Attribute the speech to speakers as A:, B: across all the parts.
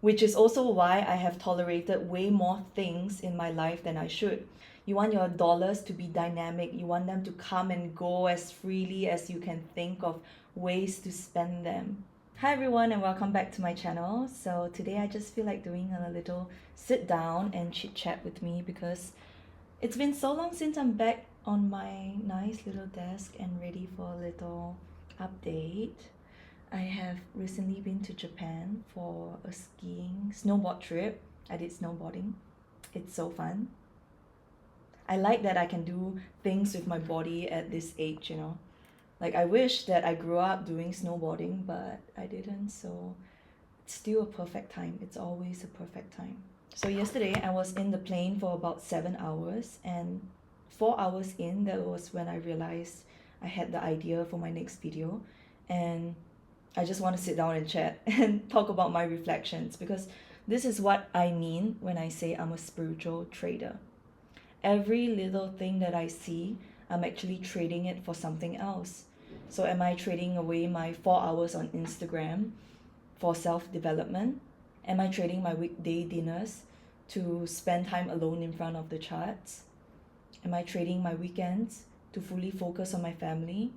A: which is also why I have tolerated way more things in my life than I should. You want your dollars to be dynamic. You want them to come and go as freely as you can think of ways to spend them. Hi everyone and welcome back to my channel. So today I just feel like doing a little sit down and chit chat with me because it's been so long since I'm back on my nice little desk and ready for a little update. I have recently been to Japan for a skiing snowboard trip. I did snowboarding. It's so fun. I like that I can do things with my body at this age, you know. Like I wish that I grew up doing snowboarding, but I didn't, so it's still a perfect time. It's always a perfect time. So yesterday I was in the plane for about 7 hours, and 4 hours in, that was when I realized I had the idea for my next video, and I just want to sit down and chat and talk about my reflections because this is what I mean when I say I'm a spiritual trader. Every little thing that I see, I'm actually trading it for something else. So am I trading away my 4 hours on Instagram for self-development? Am I trading my weekday dinners to spend time alone in front of the charts? Am I trading my weekends to fully focus on my family?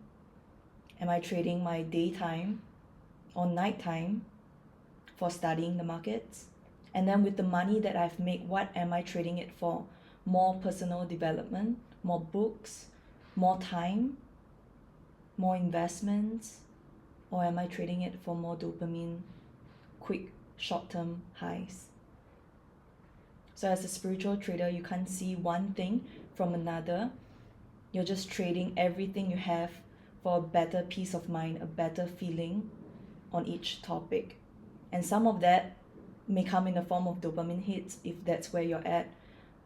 A: Am I trading my daytime or nighttime for studying the markets? And then with the money that I've made, what am I trading it for? More personal development, more books, more time, more investments, or am I trading it for more dopamine, quick, short-term highs? So as a spiritual trader, you can't see one thing from another. You're just trading everything you have for a better peace of mind, a better feeling on each topic. And some of that may come in the form of dopamine hits if that's where you're at.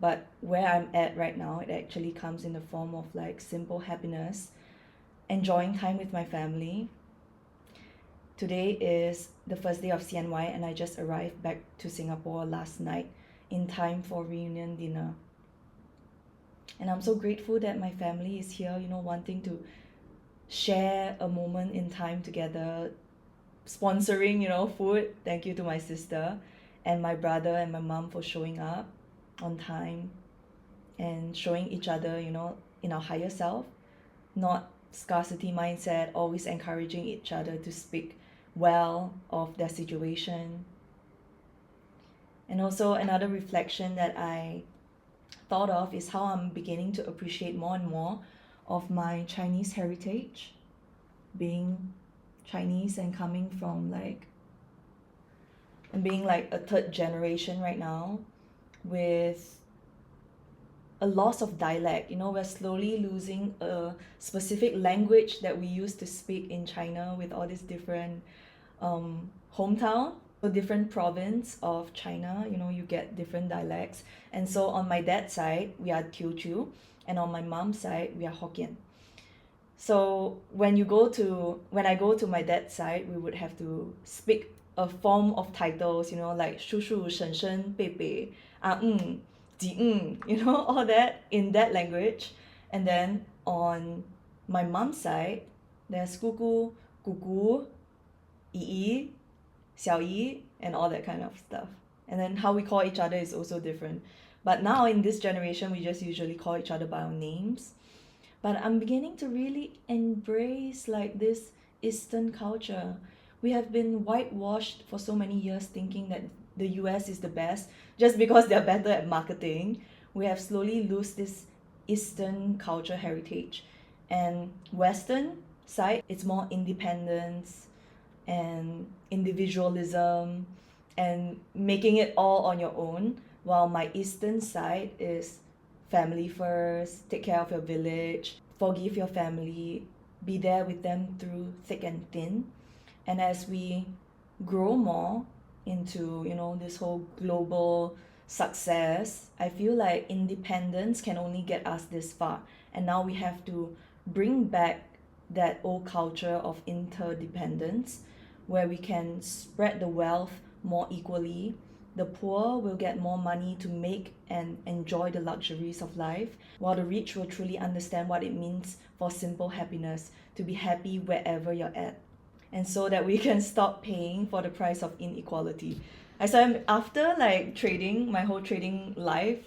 A: But where I'm at right now, it actually comes in the form of like simple happiness, enjoying time with my family. Today is the first day of CNY and I just arrived back to Singapore last night in time for reunion dinner. And I'm so grateful that my family is here, you know, wanting to share a moment in time together, sponsoring, you know, food. Thank you to my sister and my brother and my mom for showing up on time and showing each other, you know, in our higher self, not scarcity mindset, always encouraging each other to speak well of their situation. And also another reflection that I thought of is how I'm beginning to appreciate more and more of my Chinese heritage, being Chinese and coming from like, and being like a third generation right now with a loss of dialect. You know, we're slowly losing a specific language that we used to speak in China with all these different hometown, so different province of China, you know, you get different dialects. And so on my dad's side, we are Teochew, and on my mom's side, we are Hokkien. So when I go to my dad's side, we would have to speak a form of titles, you know, like 叔叔、婶婶、伯伯、阿嗯、ji you know, all that in that language. And then on my mom's side, there's 姑姑、姑姑、姨姨、小姨, and all that kind of stuff. And then how we call each other is also different. But now in this generation, we just usually call each other by our names. But I'm beginning to really embrace like this Eastern culture. We have been whitewashed for so many years thinking that the US is the best just because they're better at marketing. We have slowly lost this Eastern culture heritage. And Western side, it's more independence and individualism and making it all on your own, while my Eastern side is family first, take care of your village, forgive your family, be there with them through thick and thin. And as we grow more into, you know, this whole global success, I feel like independence can only get us this far. And now we have to bring back that old culture of interdependence where we can spread the wealth more equally. The poor will get more money to make and enjoy the luxuries of life, while the rich will truly understand what it means for simple happiness, to be happy wherever you're at. And so that we can stop paying for the price of inequality. After like trading, my whole trading life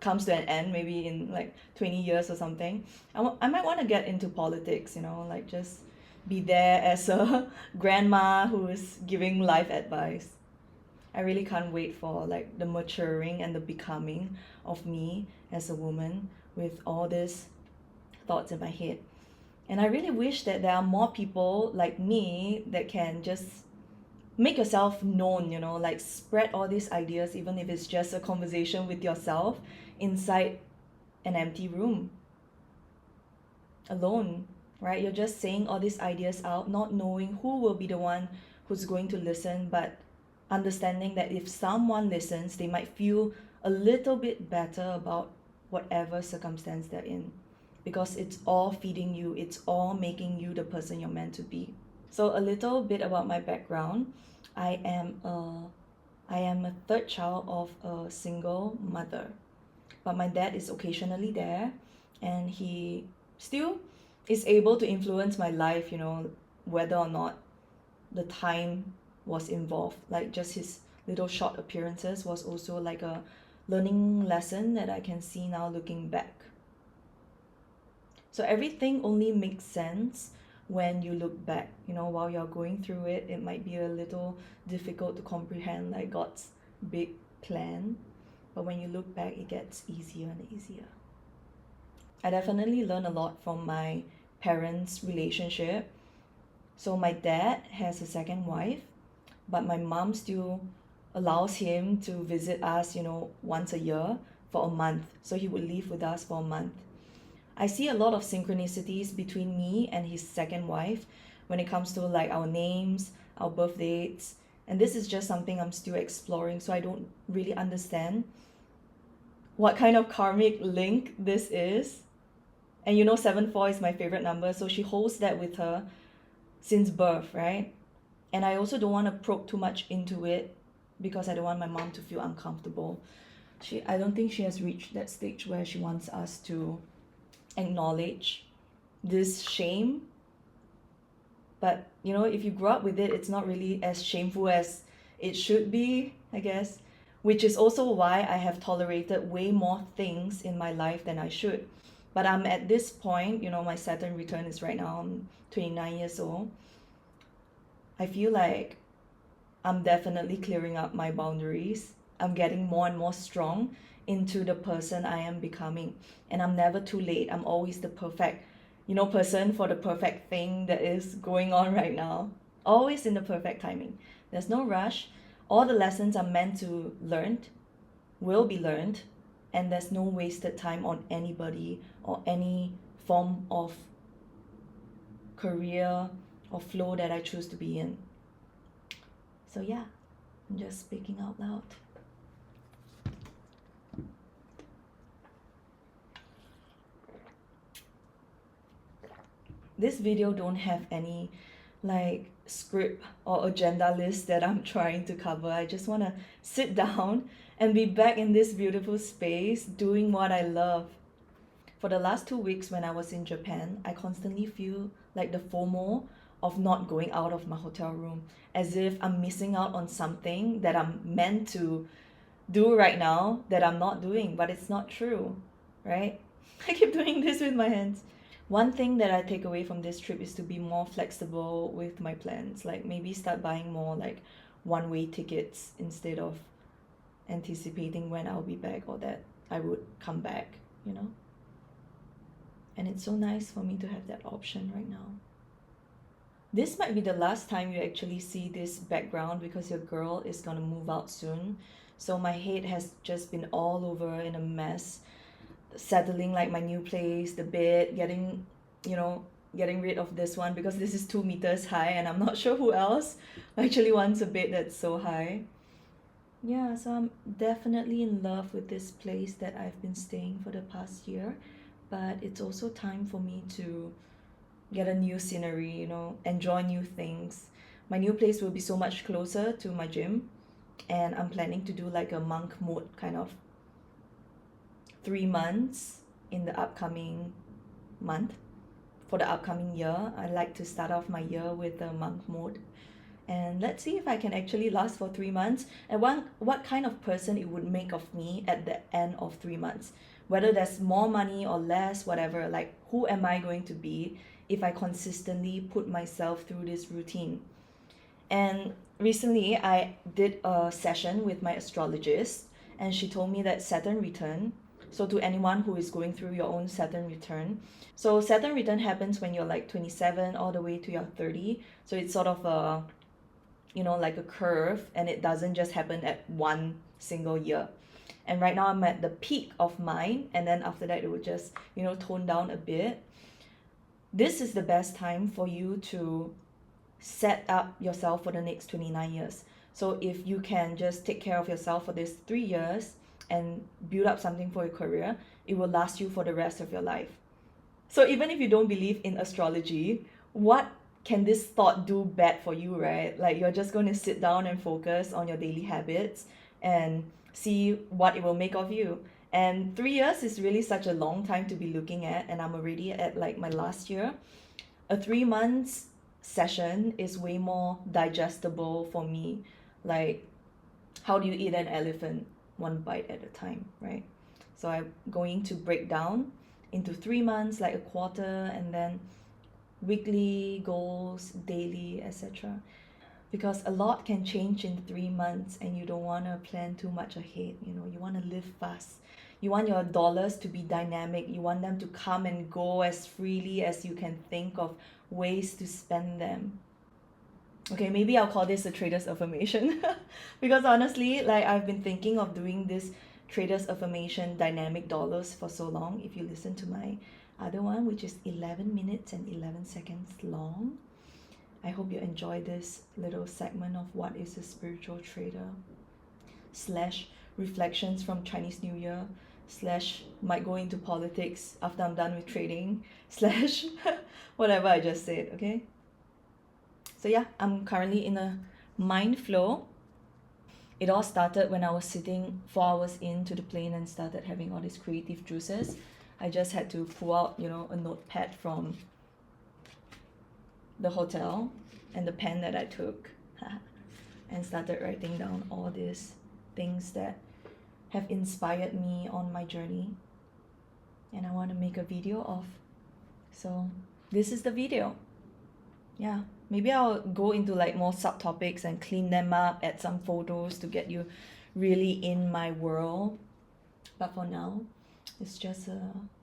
A: comes to an end, maybe in like 20 years or something, I might want to get into politics, like just be there as a grandma who is giving life advice. I really can't wait for like the maturing and the becoming of me as a woman with all these thoughts in my head. And I really wish that there are more people like me that can just make yourself known, like spread all these ideas, even if it's just a conversation with yourself inside an empty room, alone, right? You're just saying all these ideas out, not knowing who will be the one who's going to listen, but understanding that if someone listens, they might feel a little bit better about whatever circumstance they're in, because it's all feeding you, it's all making you the person you're meant to be. So a little bit about my background. I am a third child of a single mother, but my dad is occasionally there, and he still is able to influence my life, whether or not the time was involved. Like just his little short appearances was also like a learning lesson that I can see now looking back. So everything only makes sense when you look back. While you're going through it, it might be a little difficult to comprehend like God's big plan, but when you look back, it gets easier and easier. I definitely learned a lot from my parents' relationship. So my dad has a second wife, but my mom still allows him to visit us, once a year for a month. So he would live with us for a month. I see a lot of synchronicities between me and his second wife when it comes to like our names, our birth dates, and this is just something I'm still exploring, so I don't really understand what kind of karmic link this is. And 74 is my favorite number, so she holds that with her since birth, right? And I also don't want to probe too much into it because I don't want my mom to feel uncomfortable. I don't think she has reached that stage where she wants us to acknowledge this shame. But if you grow up with it, it's not really as shameful as it should be, I guess, which is also why I have tolerated way more things in my life than I should. But I'm at this point, my Saturn return is right now, I'm 29 years old. I feel like I'm definitely clearing up my boundaries. I'm getting more and more strong into the person I am becoming. And I'm never too late. I'm always the perfect, person for the perfect thing that is going on right now. Always in the perfect timing. There's no rush. All the lessons I'm meant to learn will be learned. And there's no wasted time on anybody or any form of career or flow that I choose to be in. So yeah, I'm just speaking out loud. This video don't have any like script or agenda list that I'm trying to cover. I just want to sit down and be back in this beautiful space doing what I love. For the last 2 weeks when I was in Japan, I constantly feel like the FOMO of not going out of my hotel room, as if I'm missing out on something that I'm meant to do right now that I'm not doing, but it's not true, right? I keep doing this with my hands. One thing that I take away from this trip is to be more flexible with my plans, like maybe start buying more like one-way tickets instead of anticipating when I'll be back or that I would come back, And it's so nice for me to have that option right now. This might be the last time you actually see this background because your girl is gonna move out soon. So my head has just been all over in a mess, settling like my new place, the bed, getting rid of this one because this is 2 meters high and I'm not sure who else actually wants a bed that's so high. Yeah, so I'm definitely in love with this place that I've been staying for the past year, but it's also time for me to get a new scenery, enjoy new things. My new place will be so much closer to my gym, and I'm planning to do like a monk mode kind of 3 months in the upcoming month. For the upcoming year, I like to start off my year with the monk mode. And let's see if I can actually last for 3 months, and what kind of person it would make of me at the end of 3 months. Whether there's more money or less, whatever, like who am I going to be if I consistently put myself through this routine? And recently I did a session with my astrologist, and she told me that Saturn return. So to anyone who is going through your own Saturn return, so Saturn return happens when you're like 27 all the way to your 30. So it's sort of a, like a curve, and it doesn't just happen at one single year. And right now I'm at the peak of mine, and then after that it would just, tone down a bit. This is the best time for you to set up yourself for the next 29 years. So if you can just take care of yourself for these 3 years and build up something for your career, it will last you for the rest of your life. So even if you don't believe in astrology, what can this thought do bad for you, right? Like, you're just going to sit down and focus on your daily habits and see what it will make of you. And 3 years is really such a long time to be looking at, and I'm already at like my last year. A 3 months session is way more digestible for me. Like, how do you eat an elephant? One bite at a time, right? So I'm going to break down into 3 months, like a quarter, and then weekly goals, daily, etc. Because a lot can change in 3 months, and you don't want to plan too much ahead. You want to live fast. You want your dollars to be dynamic. You want them to come and go as freely as you can think of ways to spend them. Okay, maybe I'll call this a trader's affirmation. Because honestly, like, I've been thinking of doing this trader's affirmation dynamic dollars for so long. If you listen to my other one, which is 11 minutes and 11 seconds long, I hope you enjoy this little segment of what is a spiritual trader / reflections from Chinese New Year / might go into politics after I'm done with trading / whatever I just said. Okay, so yeah, I'm currently in a mind flow. It all started when I was sitting 4 hours into the plane and started having all these creative juices. I just had to pull out, a notepad from the hotel and the pen that I took and started writing down all these things that have inspired me on my journey, and I want to make a video of. So this is the video. Yeah, maybe I'll go into like more subtopics and clean them up, add some photos to get you really in my world. But for now, it's just a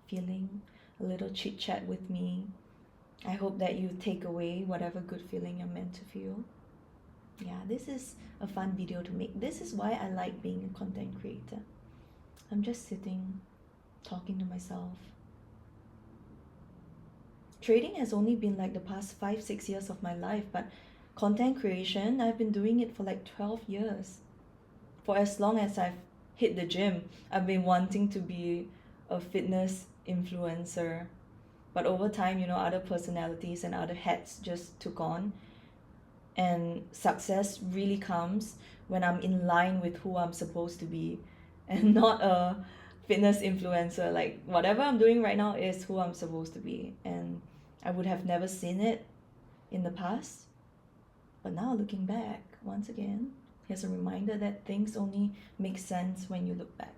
A: feeling, a little chit chat with me. I hope that you take away whatever good feeling you're meant to feel. Yeah, this is a fun video to make. This is why I like being a content creator. I'm just sitting, talking to myself. Trading has only been like the past 5-6 years of my life, but content creation, I've been doing it for like 12 years. For as long as I've hit the gym, I've been wanting to be a fitness influencer. But over time, other personalities and other hats just took on. And success really comes when I'm in line with who I'm supposed to be and not a fitness influencer. Like, whatever I'm doing right now is who I'm supposed to be. And I would have never seen it in the past. But now, looking back, once again, here's a reminder that things only make sense when you look back.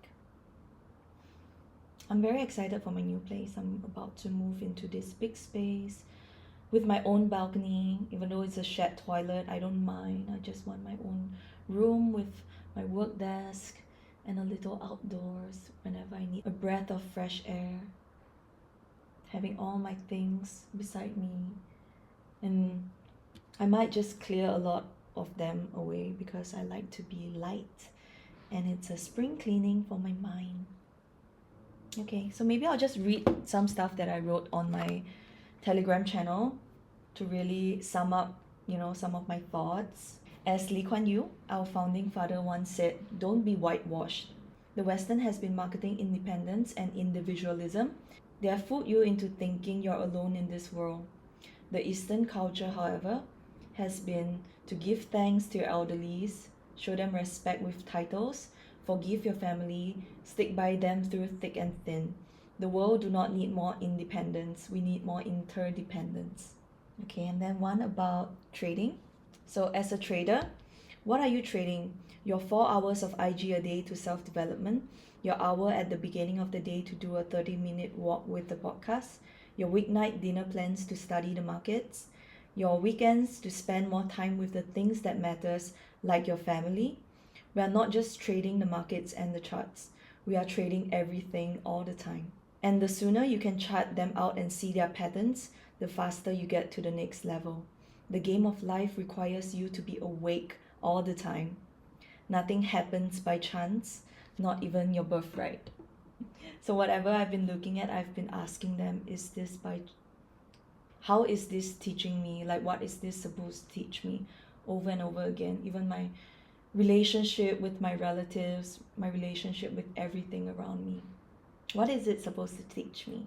A: I'm very excited for my new place. I'm about to move into this big space with my own balcony. Even though it's a shared toilet, I don't mind. I just want my own room with my work desk and a little outdoors whenever I need a breath of fresh air. Having all my things beside me. And I might just clear a lot of them away because I like to be light. And it's a spring cleaning for my mind. Okay, so maybe I'll just read some stuff that I wrote on my Telegram channel to really sum up, some of my thoughts. As Lee Kuan Yew, our founding father, once said, "Don't be whitewashed." The Western has been marketing independence and individualism. They have fooled you into thinking you're alone in this world. The Eastern culture, however, has been to give thanks to your elderlies, show them respect with titles, forgive your family, stick by them through thick and thin. The world do not need more independence. We need more interdependence. Okay, and then one about trading. So as a trader, what are you trading? Your 4 hours of IG a day to self-development, your hour at the beginning of the day to do a 30-minute walk with the podcast, your weeknight dinner plans to study the markets, your weekends to spend more time with the things that matters, like your family. We are not just trading the markets and the charts. We are trading everything all the time. And the sooner you can chart them out and see their patterns, the faster you get to the next level. The game of life requires you to be awake all the time. Nothing happens by chance, not even your birthright. So whatever I've been looking at, I've been asking them, how is this teaching me? Like, what is this supposed to teach me? Over and over again. Even my relationship with my relatives, my relationship with everything around me. What is it supposed to teach me?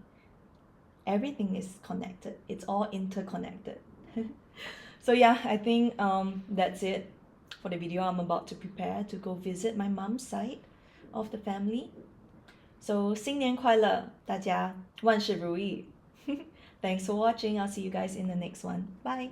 A: Everything is connected. It's all interconnected. So yeah, I think that's it for the video. I'm about to prepare to go visit my mom's side of the family. So 新年快乐，大家万事如意。Thanks for watching. I'll see you guys in the next one. Bye.